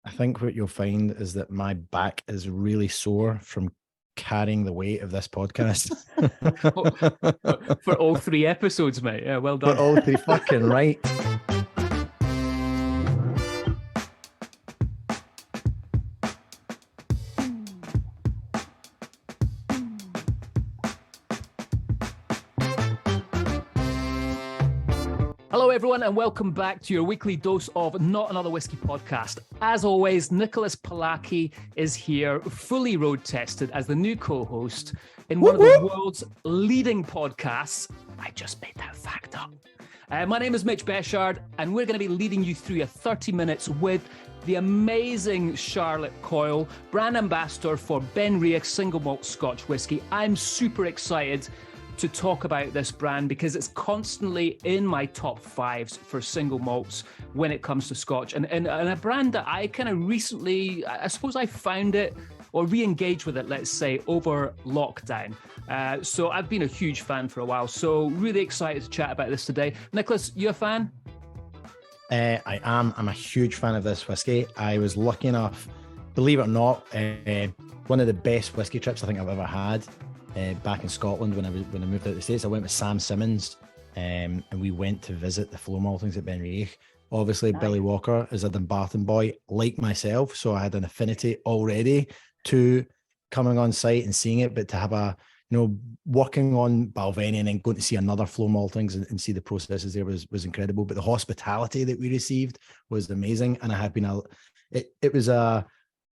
I think what you'll find is that my back is really sore from carrying the weight of this podcast. For all 3 episodes, mate. Yeah, well done. For all 3, fucking right. Hello, everyone, and welcome back to your weekly dose of Not Another Whiskey podcast. As always, Nicholas Palaki is here, fully road tested as the new co-host in one of the world's leading podcasts. I just made that fact up. My name is Mitch Beshard, and we're going to be leading you through a 30 minutes with the amazing Charlotte Coyle, brand ambassador for Benriach single malt Scotch whiskey. I'm super excited to talk about this brand because it's constantly in my top 5s for single malts when it comes to Scotch, and a brand that I kind of recently, I suppose I found it or re-engaged with it, let's say, over lockdown. So I've been a huge fan for a while, so really excited to chat about this today. Nicholas, you a fan? I am. I'm a huge fan of this whiskey. I was lucky enough, believe it or not, one of the best whiskey trips I think I've ever had. Back in Scotland when I moved out of the States, I went with Sam Simmons, and we went to visit the floor maltings at Benriach. Obviously, nice. Billy Walker is a Dumbarton boy like myself, so I had an affinity already to coming on site and seeing it, but to have working on Balvenie and then going to see another floor maltings and see the processes there was incredible. But the hospitality that we received was amazing, and I had been it was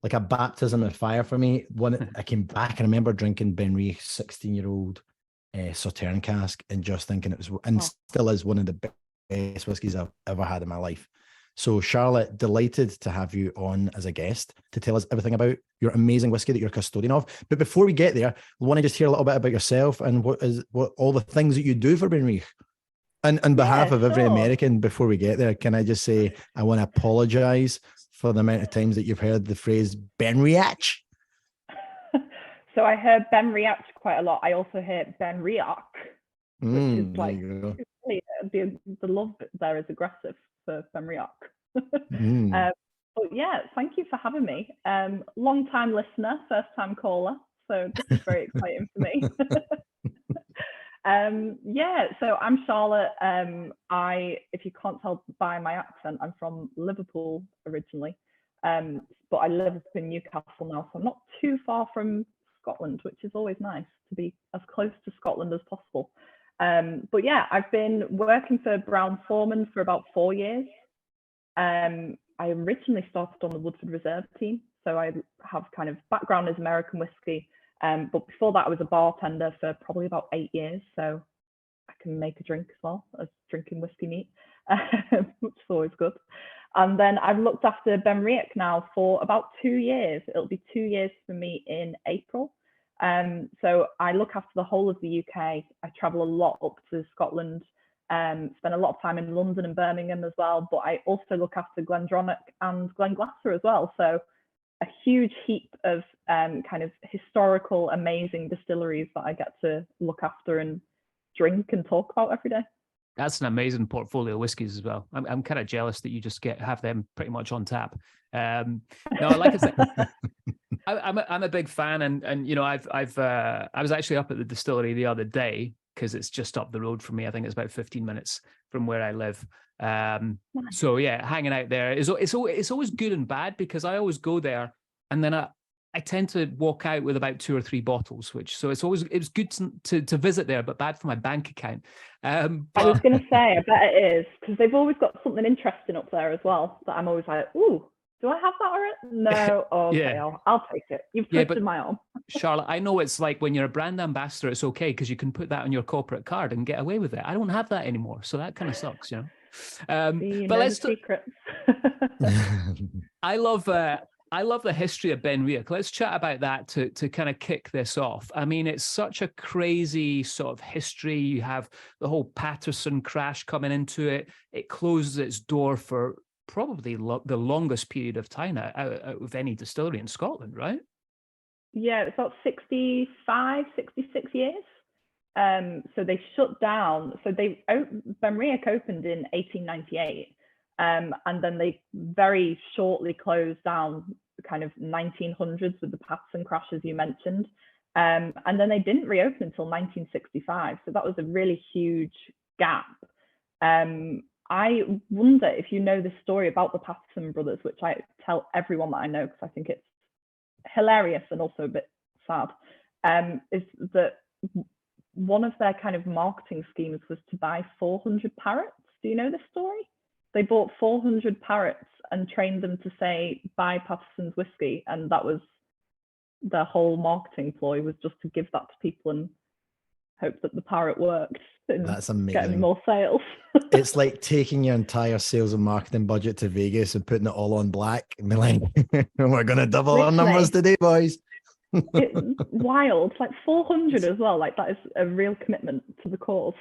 like a baptism of fire for me. When I came back, and I remember drinking Benriach's 16-year-old Sauterne cask and just thinking it was, and still is, one of the best whiskies I've ever had in my life. So Charlotte, delighted to have you on as a guest to tell us everything about your amazing whiskey that you're custodian of. But before we get there, we want to just hear a little bit about yourself and what all the things that you do for Benriach. And on behalf of every American, before we get there, can I just say I want to apologize for the amount of times that you've heard the phrase Benriach? So I heard Benriach quite a lot. I also heard Benriach, which is like the love there is aggressive for Benriach. But yeah, thank you for having me. Long time listener, first time caller. So this is very exciting for me. So I'm Charlotte. If you can't tell by my accent, I'm from Liverpool originally, but I live up in Newcastle now, so I'm not too far from Scotland, which is always nice to be as close to Scotland as possible. But yeah, I've been working for Brown-Forman for about 4 years. I originally started on the Woodford Reserve team, so I have kind of background as American whiskey. But before that, I was a bartender for probably about 8 years. So I can make a drink as well as drinking whiskey neat, which is always good. And then I've looked after Benriach now for about 2 years. It'll be 2 years for me in April. So I look after the whole of the UK. I travel a lot up to Scotland, spend a lot of time in London and Birmingham as well. But I also look after Glendronach and Glenglasser as well. So a huge heap of kind of historical, amazing distilleries that I get to look after and drink and talk about every day. That's an amazing portfolio of whiskies as well. I'm kind of jealous that you just have them pretty much on tap. No, like I said, I'm a big fan, and I was actually up at the distillery the other day because it's just up the road from me. I think it's about 15 minutes from where I live. So yeah, hanging out there is it's always good and bad, because I always go there and then I tend to walk out with about 2 or 3 bottles, it's good to visit there, but bad for my bank account. I was going to say, I bet it is, because they've always got something interesting up there as well that I'm always like, ooh, do I have that already? No, okay, yeah. I'll take it. You've twisted my arm. Charlotte, I know it's like when you're a brand ambassador, it's okay because you can put that on your corporate card and get away with it. I don't have that anymore, so that kind of sucks, you know. But let's secrets. I love the history of Benriach. Let's chat about that to kind of kick this off. I mean, it's such a crazy sort of history. You have the whole Patterson crash coming into it. It closes its door for probably the longest period of time out of any distillery in Scotland, right? Yeah, it's about 65, 66 years. So they shut down. So Benriach opened in 1898. And then they very shortly closed down, kind of 1900s with the Patterson crash, as you mentioned. And then they didn't reopen until 1965. So that was a really huge gap. I wonder if you know the story about the Patterson brothers, which I tell everyone that I know because I think it's hilarious and also a bit sad, is that one of their kind of marketing schemes was to buy 400 parrots. Do you know this story? They bought 400 parrots and trained them to say, buy Patterson's whiskey. And that was their whole marketing ploy, was just to give that to people and hope that the parrot worked. That's amazing. Getting more sales. It's like taking your entire sales and marketing budget to Vegas and putting it all on black and be like, we're going to double our numbers today, boys. It's wild. It's like 400 as well. Like that is a real commitment to the cause.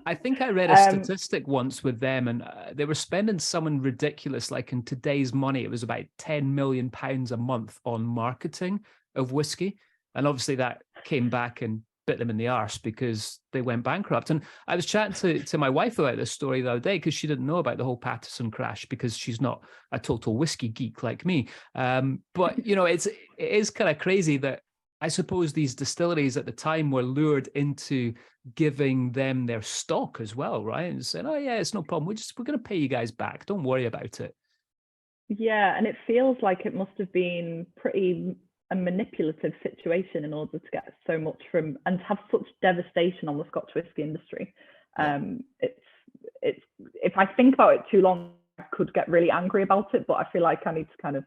I think I read a statistic once with them, and they were spending something ridiculous, like in today's money, it was about £10 million a month on marketing of whiskey. And obviously that came back and bit them in the arse because they went bankrupt. And I was chatting to my wife about this story the other day because she didn't know about the whole Patterson crash because she's not a total whiskey geek like me. But, you know, it is kind of crazy that I suppose these distilleries at the time were lured into giving them their stock as well, right? And saying, oh yeah, it's no problem. We're going to pay you guys back. Don't worry about it. Yeah, and it feels like it must have been pretty a manipulative situation in order to get so much from, and to have such devastation on the Scotch whisky industry. It's if I think about it too long, I could get really angry about it, but I feel like I need to kind of,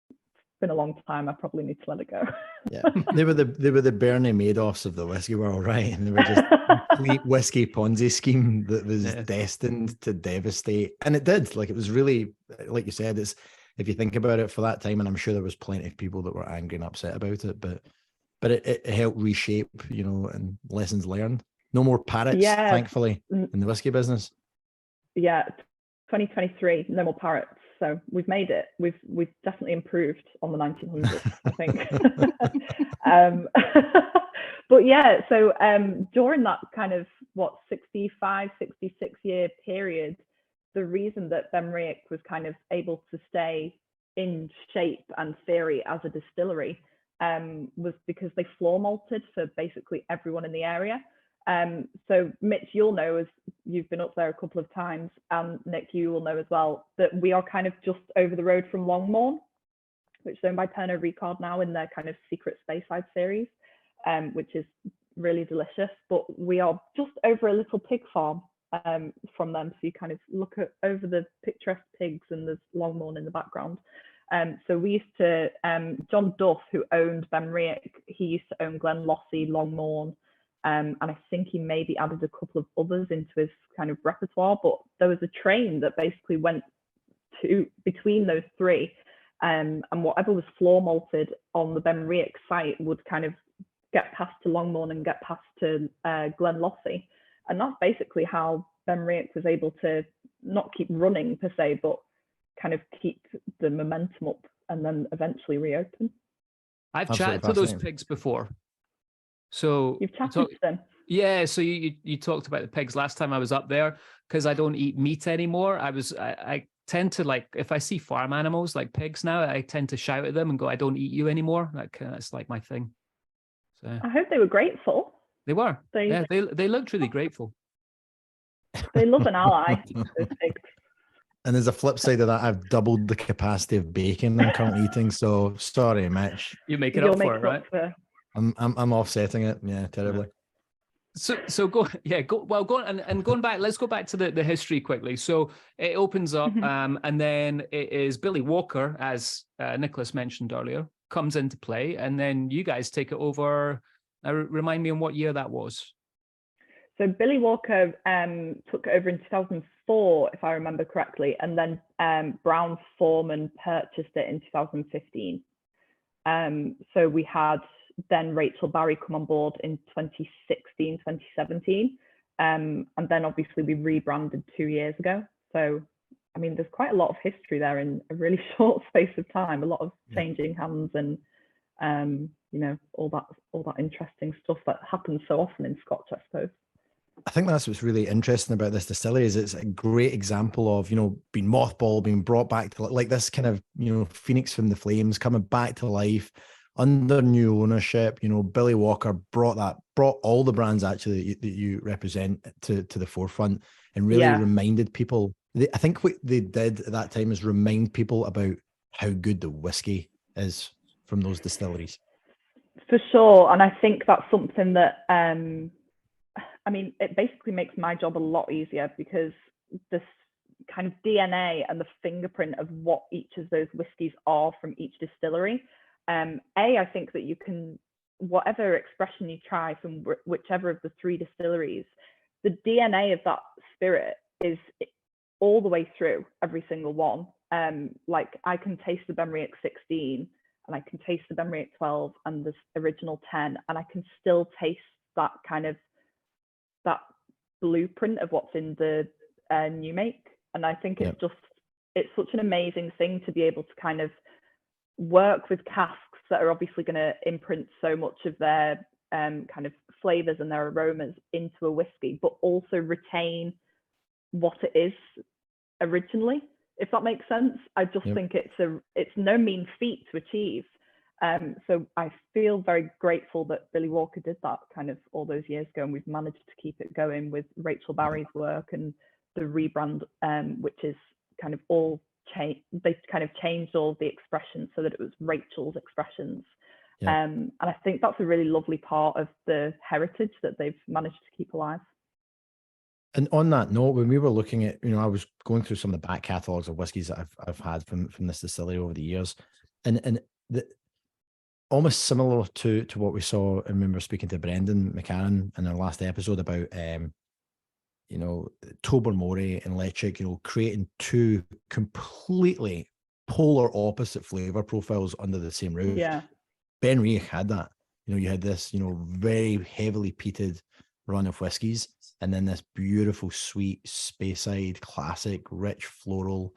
it's been a long time, I probably need to let it go. Yeah, they were the Bernie Madoffs of the whiskey world, right? And they were just a complete whiskey Ponzi scheme that was destined to devastate, and it did. Like, it was really, like you said, it's, if you think about it, for that time, and I'm sure there was plenty of people that were angry and upset about it, but it helped reshape, you know, and lessons learned. No more parrots, thankfully, in the whiskey business. Yeah, 2023, no more parrots. So we've made it. We've definitely improved on the 1900s, I think. But yeah, so during that kind of 65, 66 year period, the reason that Benriach was kind of able to stay in shape and theory as a distillery was because they floor malted for basically everyone in the area. So Mitch, you'll know, as you've been up there a couple of times, and Nick, you will know as well, that we are kind of just over the road from Longmorn, which is owned by Pernod Ricard now in their kind of secret Speyside series, which is really delicious. But we are just over a little pig farm from them. So you kind of look over the picturesque pigs and there's Longmorn in the background. So we used to, John Duff, who owned Benriach, he used to own Glenlossie, Longmorn, and I think he maybe added a couple of others into his kind of repertoire, but there was a train that basically went to between those three, and whatever was floor malted on the Benriach site would kind of get past to Longmorn and get past to Glenlossie. And that's basically how Benriach was able to not keep running per se, but kind of keep the momentum up and then eventually reopen. I've chatted to those pigs before. So you've chatted to them? Yeah, so you talked about the pigs last time I was up there, because I don't eat meat anymore. I tend to, like, if I see farm animals like pigs now, I tend to shout at them and go, I don't eat you anymore. That's like my thing. So I hope they were grateful. They were. They looked really grateful. They love an ally, those pigs. And there's a flip side of that. I've doubled the capacity of bacon I'm currently eating. So sorry, Mitch. You make it up for it, right? I'm offsetting it. Yeah, terribly. So going back. Let's go back to the history quickly. So it opens up, and then it is Billy Walker, as Nicholas mentioned earlier, comes into play, and then you guys take it over. Remind me on what year that was. So Billy Walker took over in 2004, if I remember correctly, and then Brown Forman purchased it in 2015. So we had then Rachel Barry come on board in 2016, 2017. And then obviously we rebranded 2 years ago. So, I mean, there's quite a lot of history there in a really short space of time, a lot of changing hands and, you know, all that interesting stuff that happens so often in Scotch, I suppose. I think that's what's really interesting about this distillery is it's a great example of, being mothballed, being brought back to like this kind of, phoenix from the flames coming back to life under new ownership. Billy Walker brought all the brands actually that you represent to the forefront and really reminded people. I think what they did at that time is remind people about how good the whiskey is from those distilleries. For sure. And I think that's something that, it basically makes my job a lot easier because this kind of DNA and the fingerprint of what each of those whiskies are from each distillery. I think that you can, whatever expression you try from whichever of the three distilleries, the DNA of that spirit is all the way through every single one. Like I can taste the Benriach 16 and I can taste the Benriach 12 and the original 10, and I can still taste that kind of that blueprint of what's in the new make. And I think it's such an amazing thing to be able to kind of work with casks that are obviously going to imprint so much of their kind of flavors and their aromas into a whiskey, but also retain what it is originally, if that makes sense. I just think it's no mean feat to achieve. So I feel very grateful that Billy Walker did that kind of all those years ago, and we've managed to keep it going with Rachel Barry's work and the rebrand, which is kind of all changed. They kind of changed all the expressions so that it was Rachel's expressions. And I think that's a really lovely part of the heritage that they've managed to keep alive. And on that note, when we were looking at, I was going through some of the back catalogs of whiskies that I've had from this distillery over the years, and the almost similar to what we saw, and when we were speaking to Brendan McCarran in our last episode about, Tobermory and Lechick, creating two completely polar opposite flavor profiles under the same roof. Yeah. Benriach had that. You had this, very heavily peated run of whiskies, and then this beautiful, sweet, Speyside, classic, rich, floral,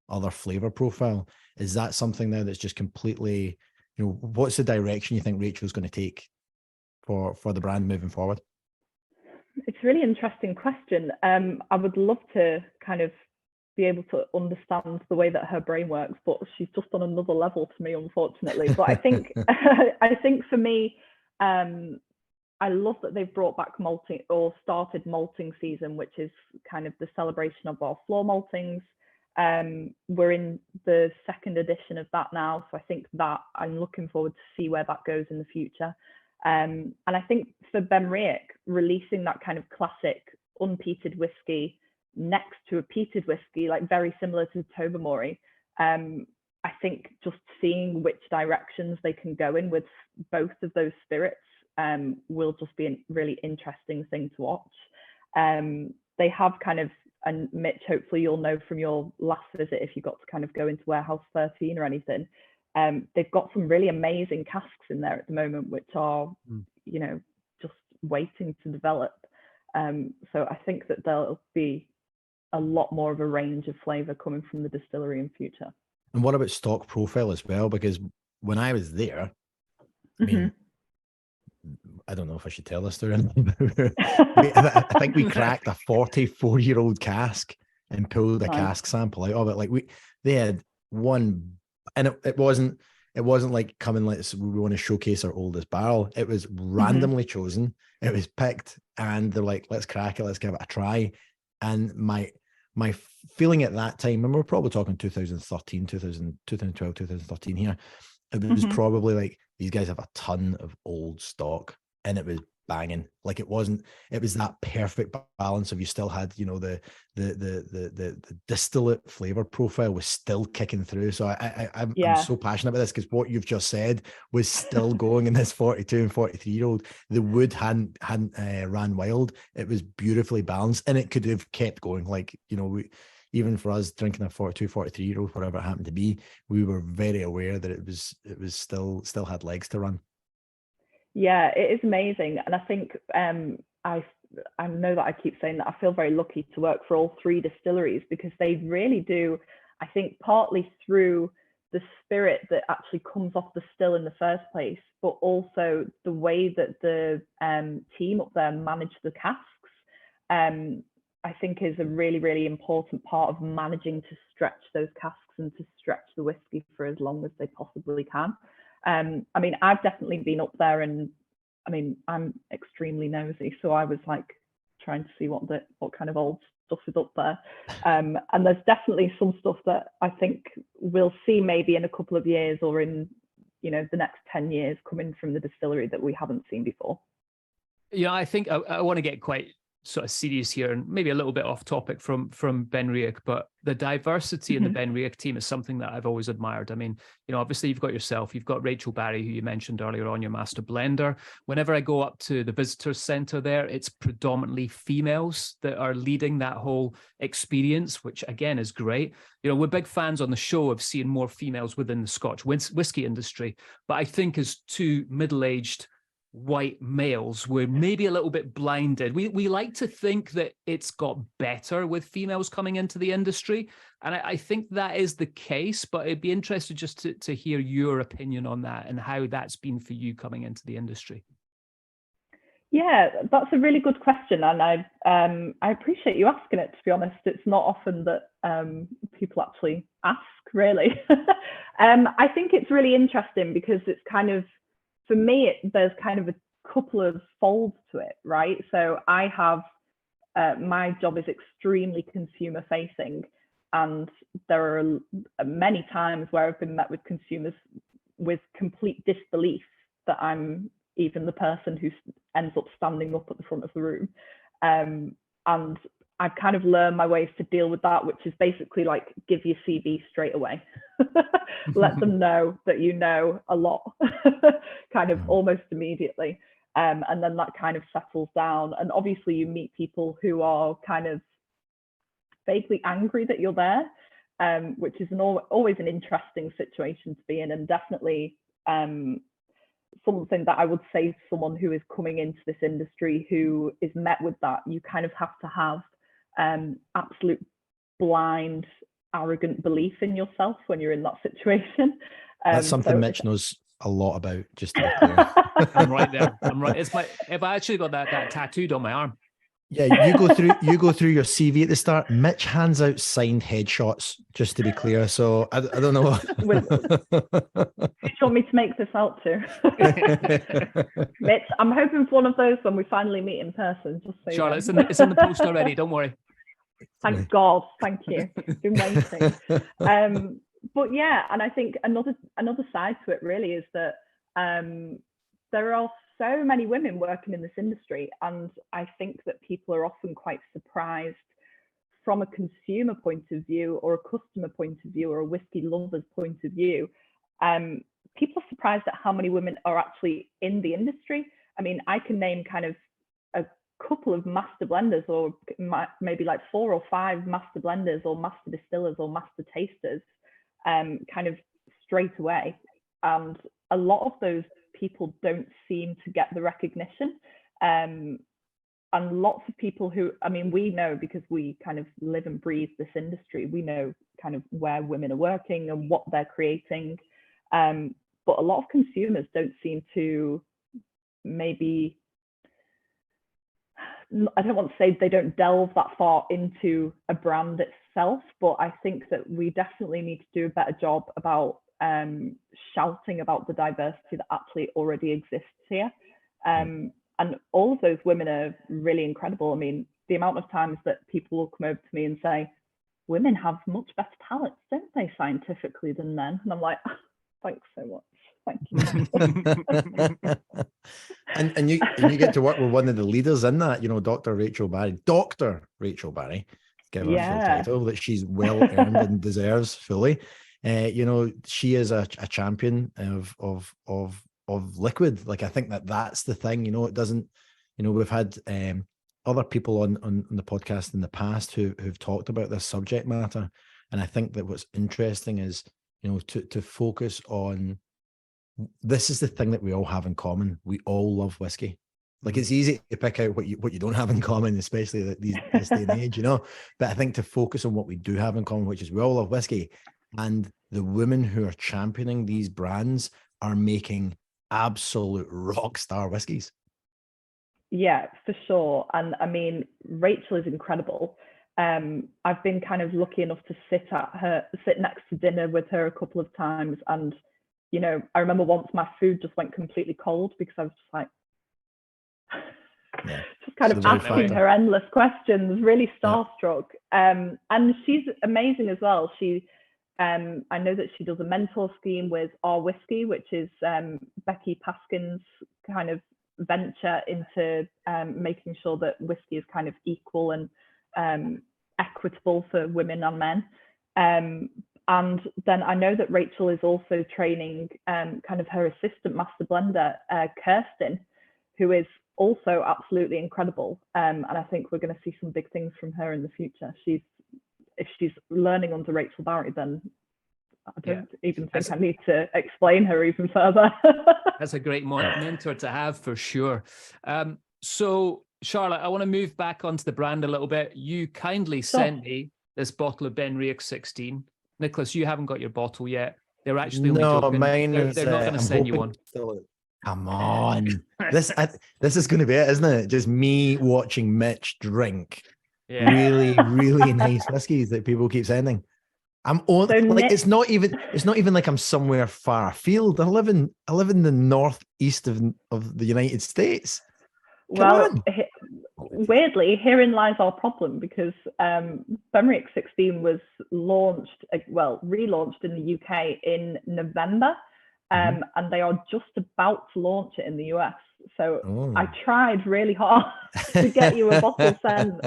other flavor profile. Is that something now that's just completely, what's the direction you think Rachel's going to take for the brand moving forward? It's a really interesting question. I would love to kind of be able to understand the way that her brain works, but she's just on another level to me, unfortunately. But I think, I think for me, I love that they've brought back malting or started malting season, which is kind of the celebration of our floor maltings. We're in the second edition of that now, so I think that I'm looking forward to see where that goes in the future. And I think for Benriach, releasing that kind of classic unpeated whiskey next to a peated whiskey, like very similar to Tobermory, I think just seeing which directions they can go in with both of those spirits will just be a really interesting thing to watch. They have kind of, and Mitch, hopefully you'll know from your last visit if you got to kind of go into Warehouse 13 or anything, they've got some really amazing casks in there at the moment, which are, just waiting to develop. So I think that there'll be a lot more of a range of flavor coming from the distillery in future. And what about stock profile as well? Because when I was there, I mean, I don't know if I should tell this story. I think we cracked a 44-year-old cask and pulled a cask sample out of it. Like they had one, and it wasn't like coming, we want to showcase our oldest barrel. It was randomly chosen. It was picked, and they're like, let's crack it, let's give it a try. And my feeling at that time, and we're probably talking 2013, 2012, 2013 here, it was probably like, these guys have a ton of old stock, and it was banging. Like it was that perfect balance of, you still had, the distillate flavor profile was still kicking through. So I'm so passionate about this, because what you've just said was still going in this 42 and 43-year-old. The wood hadn't ran wild. It was beautifully balanced, and it could have kept going. Like, even for us drinking a 42, 43-year-old, whatever it happened to be, we were very aware that it was still had legs to run. Yeah, it is amazing. And I think I know that I keep saying that I feel very lucky to work for all three distilleries, because they really do, I think, partly through the spirit that actually comes off the still in the first place, but also the way that the team up there manage the casks, I think is a really, really important part of managing to stretch those casks and to stretch the whiskey for as long as they possibly can. I mean, I've definitely been up there, and I mean, I'm extremely nosy, so I was like trying to see what kind of old stuff is up there. And there's definitely some stuff that I think we'll see maybe in a couple of years or in, you know, the next 10 years coming from the distillery that we haven't seen before. Yeah, I think I want to get quite sort of serious here and maybe a little bit off topic from Benriach, but the diversity in the Benriach team is something that I've always admired. I mean, you know, obviously you've got yourself, you've got Rachel Barry, who you mentioned earlier on, your master blender. Whenever I go up to the visitors center there, it's predominantly females that are leading that whole experience, which again is great. You know, we're big fans on the show of seeing more females within the Scotch whiskey industry, but I think as two middle-aged white males, we're maybe a little bit blinded. We like to think that it's got better with females coming into the industry, and I think that is the case, but I'd be interested just to hear your opinion on that and how that's been for you coming into the industry. Yeah, that's a really good question, and I appreciate you asking it, to be honest. It's not often that people actually ask, really. I think it's really interesting because it's kind of, for me, there's kind of a couple of folds to it, right? So I have, my job is extremely consumer facing, and there are many times where I've been met with consumers with complete disbelief that I'm even the person who ends up standing up at the front of the room. And I've kind of learned my ways to deal with that, which is basically like, give your CV straight away. Let them know that you know a lot, kind of almost immediately. And then that kind of settles down. And obviously you meet people who are kind of vaguely angry that you're there, which is always an interesting situation to be in, and definitely something that I would say to someone who is coming into this industry who is met with that. You kind of have to have absolute blind, arrogant belief in yourself when you're in that situation. That's something Mitch knows a lot about, just to be clear. I'm right there. I'm right. If I actually got that tattooed on my arm. Yeah, you go through your CV at the start. Mitch hands out signed headshots, just to be clear. So I don't know. Who do you want me to make this out to? Mitch, I'm hoping for one of those when we finally meet in person. Just so Charlotte, it's in the post already. Don't worry. Thank God. Thank you. Been waiting. But yeah, and I think another side to it really is that there are so many women working in this industry, and I think that people are often quite surprised from a consumer point of view, or a customer point of view, or a whiskey lover's point of view. People are surprised at how many women are actually in the industry. I mean, I can name kind of a couple of master blenders, or maybe like 4 or 5 master blenders or master distillers or master tasters, kind of straight away. And a lot of those people don't seem to get the recognition. And lots of people who, I mean, we know, because we kind of live and breathe this industry, we know kind of where women are working and what they're creating. But a lot of consumers don't seem to, maybe, I don't want to say they don't delve that far into a brand itself, but I think that we definitely need to do a better job about shouting about the diversity that actually already exists here. And all of those women are really incredible. I mean, the amount of times that people will come over to me and say, women have much better palates, don't they, scientifically, than men? And I'm like, thanks so much. Thank you. and you get to work with one of the leaders in that, you know, Dr. Rachel Barry. Give her a full title that she's well earned and deserves fully. You know, she is a champion of liquid. Like, I think that's the thing. You know, it doesn't. You know, we've had other people on the podcast in the past who've talked about this subject matter, and I think that what's interesting is, you know, to focus on, this is the thing that we all have in common. We all love whiskey. Like, it's easy to pick out what you don't have in common, especially this day and age, you know. But I think to focus on what we do have in common, which is we all love whiskey. And the women who are championing these brands are making absolute rock star whiskies. Yeah, for sure. And I mean, Rachel is incredible. I've been kind of lucky enough to sit next to dinner with her a couple of times. And, you know, I remember once my food just went completely cold because I was just like, just kind of asking her endless questions, really starstruck. And she's amazing as well. I know that she does a mentor scheme with Our Whiskey, which is Becky Paskin's kind of venture into making sure that whiskey is kind of equal and equitable for women and men. And then I know that Rachel is also training kind of her assistant master blender, Kirsten, who is also absolutely incredible. And I think we're going to see some big things from her in the future. If she's learning under Rachel Barry, then I don't even think I need to explain her even further. That's a great mentor to have for sure. So Charlotte, I want to move back onto the brand a little bit. You kindly sent me this bottle of Benriach 16. Nicholas, you haven't got your bottle yet. They're actually only joking. Mine they're not going to send you one. Come on. This is going to be it, isn't it? Just me watching Mitch drink really, really nice whiskies that people keep sending. It's not even like I'm somewhere far afield. I live in the northeast of the United States. Weirdly, herein lies our problem, because Benriach 16 was relaunched in the UK in November, and they are just about to launch it in the US. So I tried really hard to get you a bottle sent,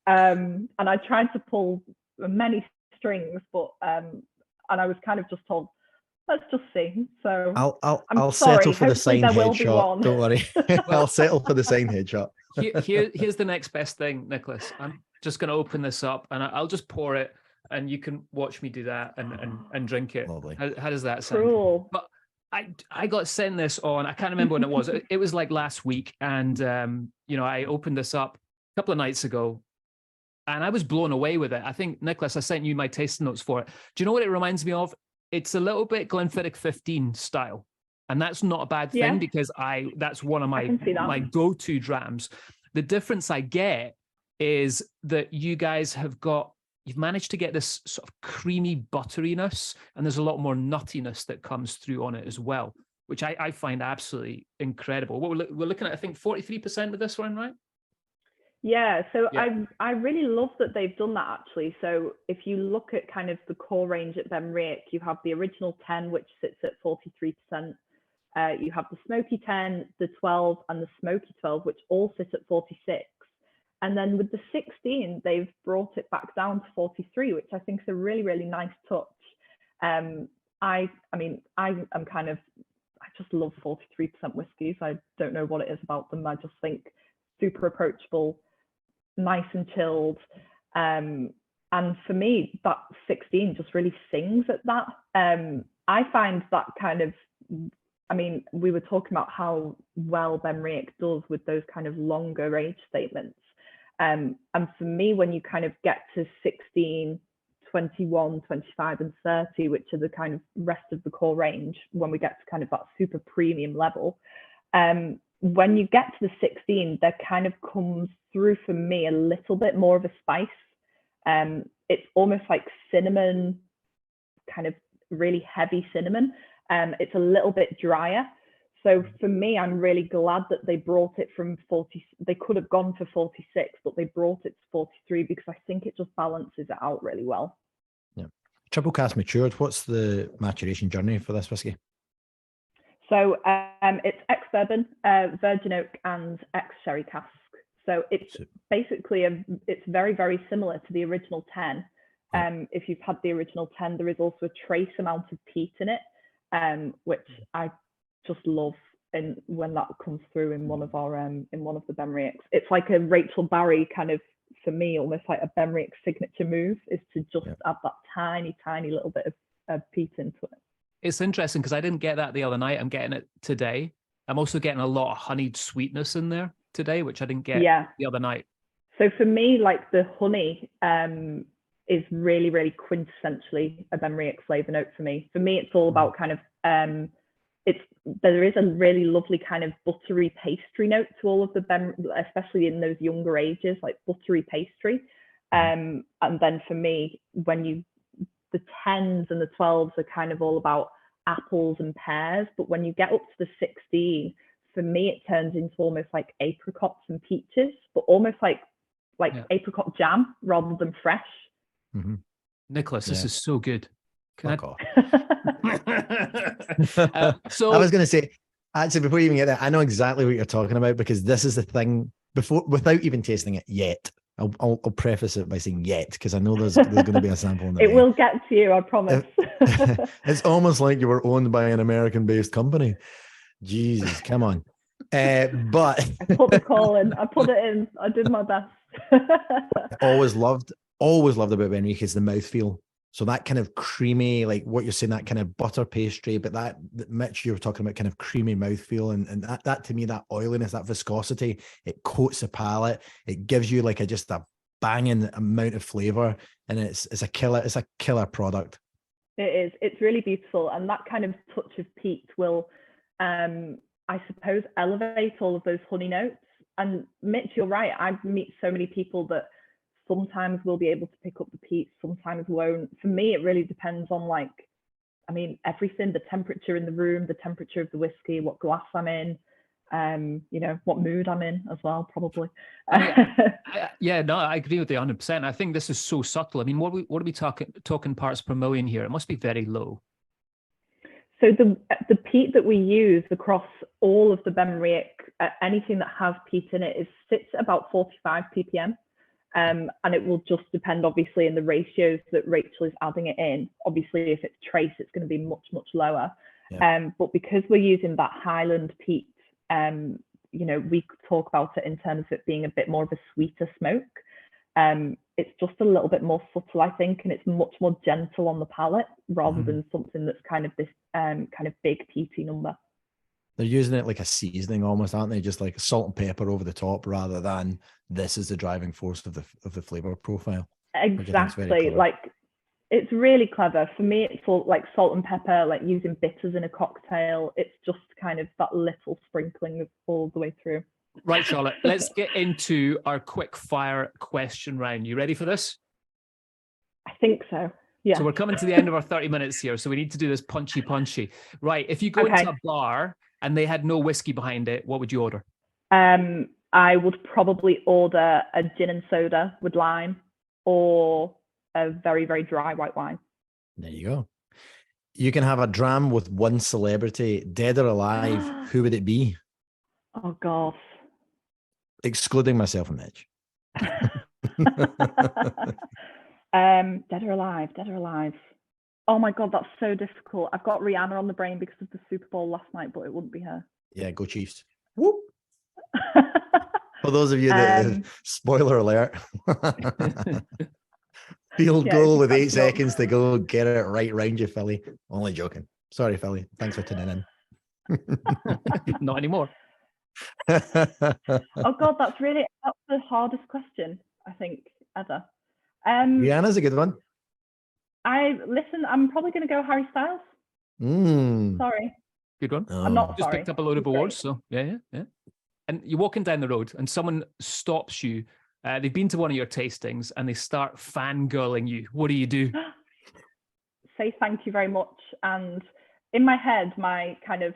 and I tried to pull many strings, but and I was kind of just told, let's just see. So I'll settle for the signed headshot. Don't worry. I'll settle for the signed headshot. Here's the next best thing, Nicholas. I'm just going to open this up and I'll just pour it, and you can watch me do that and drink it. Lovely. How does that sound? Cool. But I got sent this on, I can't remember when it was. It was like last week, and I opened this up a couple of nights ago, and I was blown away with it. I think, Nicholas, I sent you my tasting notes for it. Do you know what it reminds me of? It's a little bit Glenfiddich 15 style. And that's not a bad thing, because that's one of my go-to drams. The difference I get is that you guys you've managed to get this sort of creamy butteriness, and there's a lot more nuttiness that comes through on it as well, which I find absolutely incredible. What we're looking at, I think 43% with this one, right? Yeah, so I really love that they've done that, actually. So if you look at kind of the core range at Benriach, you have the original 10, which sits at 43%. You have the Smoky 10, the 12, and the Smoky 12, which all sit at 46. And then with the 16, they've brought it back down to 43, which I think is a really, really nice touch. I just love 43% whiskies. I don't know what it is about them. I just think super approachable, nice and chilled. And for me, that 16 just really sings at that. I find that kind of, we were talking about how well Benriach does with those kind of longer age statements. And for me, when you kind of get to 16, 21, 25, and 30, which are the kind of rest of the core range, when we get to kind of that super premium level, when you get to the 16, there kind of comes through for me a little bit more of a spice. It's almost like cinnamon, kind of really heavy cinnamon. It's a little bit drier. So for me, I'm really glad that they brought it from 40. They could have gone for 46, but they brought it to 43 because I think it just balances it out really well. Yeah. Triple cask matured. What's the maturation journey for this whiskey? So it's ex-bourbon, virgin oak, and ex-sherry cask. So it's basically it's very, very similar to the original 10. If you've had the original 10, there is also a trace amount of peat in it, which I just love. And when that comes through in one of the Benriachs, it's like a Rachel Barry kind of, for me, almost like a Benriach signature move, is to just add that tiny, tiny little bit of peat into it. It's interesting because I didn't get that the other night. I'm getting it today. I'm also getting a lot of honeyed sweetness in there today, which I didn't get the other night. So for me, like the honey is really, really quintessentially a Benriach flavour note for me. For me, it's all about kind of there is a really lovely kind of buttery pastry note to all of the especially in those younger ages, like buttery pastry. And then for me, the 10s and the 12s are kind of all about apples and pears, but when you get up to the 16, for me it turns into almost like apricots and peaches, but almost like apricot jam rather than fresh. Nicholas, this is so good. Fuck off. So I was going to say, actually, before you even get there, I know exactly what you're talking about, because this is the thing. Without even tasting it yet, I'll preface it by saying yet, because I know there's going to be a sample in there. It will get to you, I promise. It's almost like you were owned by an American-based company. Jesus, come on. But I put the call in. I put it in. I did my best. always loved about Benriach is the mouthfeel. So that kind of creamy, like what you're saying, that kind of butter pastry, but that Mitch, you were talking about kind of creamy mouthfeel, and that to me, that oiliness, that viscosity, it coats the palate. It gives you like just a banging amount of flavor, and it's a killer product. It is. It's really beautiful, and that kind of touch of peat will, I suppose, elevate all of those honey notes. And Mitch, you're right. I meet so many people that sometimes we'll be able to pick up the peat, sometimes won't. For me, it really depends on everything, the temperature in the room, the temperature of the whiskey, what glass I'm in, what mood I'm in as well, probably. No, I agree with you 100%. I think this is so subtle. I mean, what are we talking parts per million here? It must be very low. So the peat that we use across all of the Benriach, anything that has peat in it, sits at about 45 ppm. And it will just depend, obviously, in the ratios that Rachel is adding it in. Obviously, if it's trace, it's going to be much, much lower. Yeah. But because we're using that Highland peat, we could talk about it in terms of it being a bit more of a sweeter smoke. It's just a little bit more subtle, I think, and it's much more gentle on the palate rather than something that's kind of this kind of big peaty number. They're using it like a seasoning almost, aren't they? Just like salt and pepper over the top, rather than this is the driving force of the flavor profile. Exactly. Like, it's really clever. For me, it's all like salt and pepper, like using bitters in a cocktail. It's just kind of that little sprinkling of all the way through. Right, Charlotte, let's get into our quick fire question round. You ready for this? I think so. Yeah. So we're coming to the end of our 30 minutes here, so we need to do this punchy. Right, if you go into a bar and they had no whiskey behind it, what would you order? I would probably order a gin and soda with lime, or a very, very dry white wine. There you go. You can have a dram with one celebrity, dead or alive. Who would it be? Oh, God. Excluding myself and Mitch. Dead or alive. Oh my God, that's so difficult. I've got Rihanna on the brain because of the Super Bowl last night, but it wouldn't be her. Yeah, go Chiefs. Whoop. For those of you that, spoiler alert, field goal with 8 seconds to go, get it right round you, Philly. Only joking. Sorry, Philly. Thanks for tuning in. Not anymore. Oh God, that's the hardest question, I think, ever. Rihanna's a good one. I'm probably going to go Harry Styles. Sorry. Good one. I'm not just sorry. Picked up a load of awards, so yeah. And you're walking down the road and someone stops you. They've been to one of your tastings and they start fangirling you. What do you do? Say thank you very much. And in my head, my kind of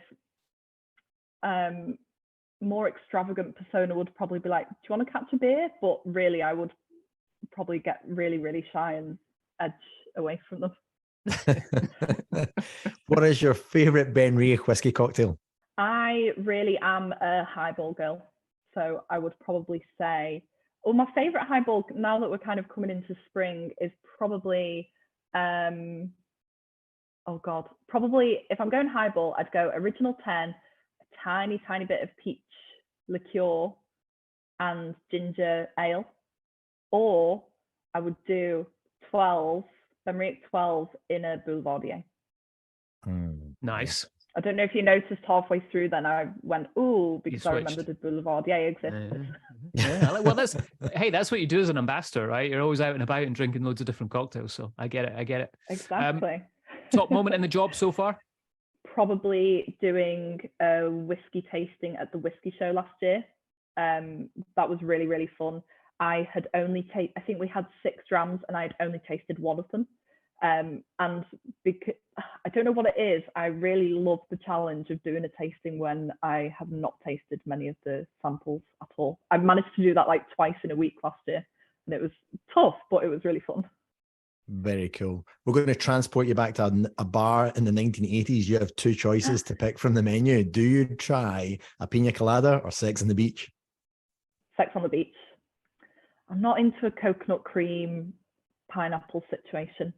more extravagant persona would probably be like, do you want to catch a beer? But really, I would probably get really, really shy and edge away from them. What is your favourite Benriach whiskey cocktail? I really am a highball girl. So I would probably say, my favourite highball, now that we're kind of coming into spring, is probably, probably if I'm going highball, I'd go original 10, a tiny, tiny bit of peach liqueur and ginger ale. Or I would do 12, Benriach 12 in a Boulevardier. Nice. I don't know if you noticed halfway through, then I went, ooh, because I remembered the Boulevardier existed. Yeah. Well, that's what you do as an ambassador, right? You're always out and about and drinking loads of different cocktails. So I get it. Exactly. Top moment in the job so far? Probably doing a whiskey tasting at the whiskey show last year. That was really, really fun. I had only I think we had 6 drams and I had only tasted one of them. And because I don't know what it is, I really love the challenge of doing a tasting when I have not tasted many of the samples at all. I managed to do that like twice in a week last year, and it was tough, but it was really fun. Very cool. We're going to transport you back to a bar in the 1980s. You have 2 choices to pick from the menu. Do you try a pina colada or Sex on the Beach? Sex on the Beach. I'm not into a coconut cream pineapple situation.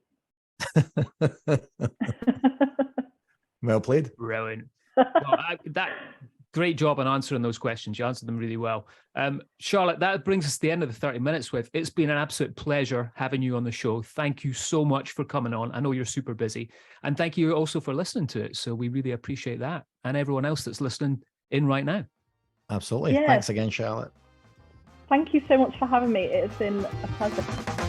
Well played. Brilliant. Well, great job on answering those questions. You answered them really well. Charlotte, that brings us to the end of the 30 minutes with. It's been an absolute pleasure having you on the show. Thank you so much for coming on. I know you're super busy. And thank you also for listening to it. So we really appreciate that. And everyone else that's listening in right now. Absolutely. Yeah. Thanks again, Charlotte. Thank you so much for having me. It's been a pleasure.